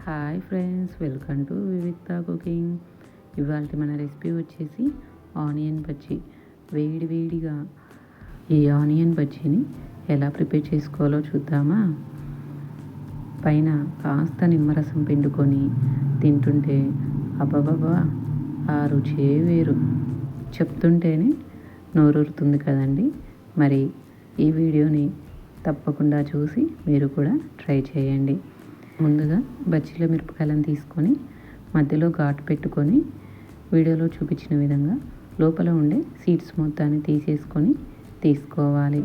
Hi friends, welcome to వివిక్త cooking. ఇవాళ మన రెసిపీ వచ్చేసి ఆనియన్ బజ్జీ. వేడిగా ఈ ఆనియన్ బజ్జీని ఎలా ప్రిపేర్ చేసుకోవాలో చూద్దామా. పైన కాస్త నిమ్మరసం పిండుకొని తింటుంటే అబ్బబ్బబ్బా, ఆ రుచే వేరు. చెప్తుంటేనే నోరూరుతుంది కదండి. మరి ఈ వీడియోని తప్పకుండా చూసి మీరు కూడా ట్రై చేయండి. ముందుగా బజ్జీల మిరపకాయలను తీసుకొని మధ్యలో ఘాటు పెట్టుకొని వీడియోలో చూపించిన విధంగా లోపల ఉండే సీడ్స్ మొత్తాన్ని తీసుకోవాలి.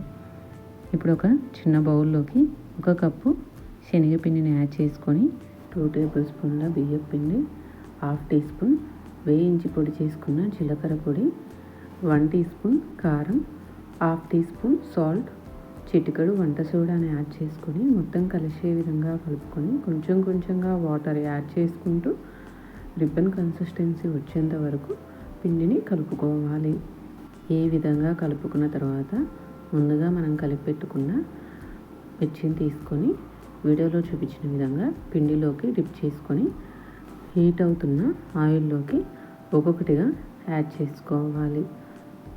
ఇప్పుడు ఒక చిన్న బౌల్లోకి 1 కప్పు శనగపిండిని యాడ్ చేసుకొని 2 టేబుల్ స్పూన్ల బియ్యం పిండి, 1/2 టీ స్పూన్ వేయించి పొడి చేసుకున్న జీలకర్ర పొడి, 1 టీ స్పూన్ కారం, 1/2 టీ స్పూన్ సాల్ట్, చిటికెడు వంట సోడాని యాడ్ చేసుకొని మొత్తం కలిసే విధంగా కలుపుకొని కొంచెంగా వాటర్ యాడ్ చేసుకుంటూ రిబ్బన్ కన్సిస్టెన్సీ వచ్చేంత వరకు పిండిని కలుపుకోవాలి. ఈ విధంగా కలుపుకున్న తర్వాత ముందుగా మనం కలిపి పెట్టుకున్న మిర్చిని తీసుకొని వీడియోలో చూపించిన విధంగా పిండిలోకి డిప్ చేసుకొని హీట్ అవుతున్న ఆయిల్లోకి ఒక్కొక్కటిగా యాడ్ చేసుకోవాలి.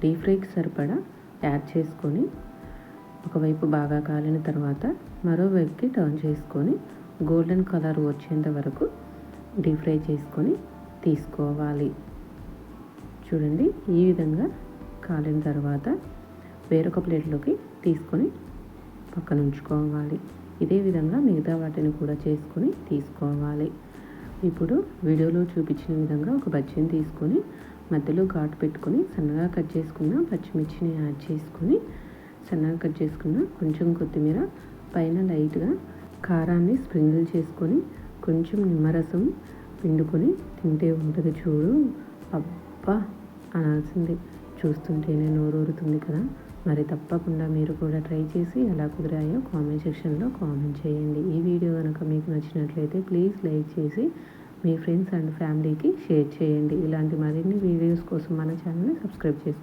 డీప్ ఫ్రైకి సరిపడా యాడ్ చేసుకొని ఒకవైపు బాగా కాలిన తర్వాత మరోవైపుకి టర్న్ చేసుకొని గోల్డెన్ కలర్ వచ్చేంత వరకు డీప్ ఫ్రై చేసుకొని తీసుకోవాలి. చూడండి, ఈ విధంగా కాలిన తర్వాత వేరొక ప్లేట్లోకి తీసుకొని పక్కన ఉంచుకోవాలి. ఇదే విధంగా మిగతా వాటిని కూడా చేసుకొని తీసుకోవాలి. ఇప్పుడు వీడియోలో చూపించిన విధంగా ఒక బజ్జీని తీసుకొని మధ్యలో ఘాటు పెట్టుకొని సన్నగా కట్ చేసుకున్న పచ్చిమిర్చిని యాడ్ చేసుకొని సన్నగా కట్ చేసుకున్న కొంచెం కొత్తిమీర, పైన లైట్గా కారాన్ని స్ప్రింకిల్ చేసుకొని కొంచెం నిమ్మరసం పిండుకొని తింటే ఉంటుంది చూడు, అబ్బా అనాల్సిందే. చూస్తుంటేనే నోరూరుతుంది కదా. మరి తప్పకుండా మీరు కూడా ట్రై చేసి ఎలా కుదిరాయో కామెంట్ సెక్షన్లో కామెంట్ చేయండి. ఈ వీడియో కనుక మీకు నచ్చినట్లయితే ప్లీజ్ లైక్ చేసి మీ ఫ్రెండ్స్ అండ్ ఫ్యామిలీకి షేర్ చేయండి. ఇలాంటి మరిన్ని వీడియోస్ కోసం మన ఛానల్ని సబ్స్క్రైబ్ చేసుకోండి.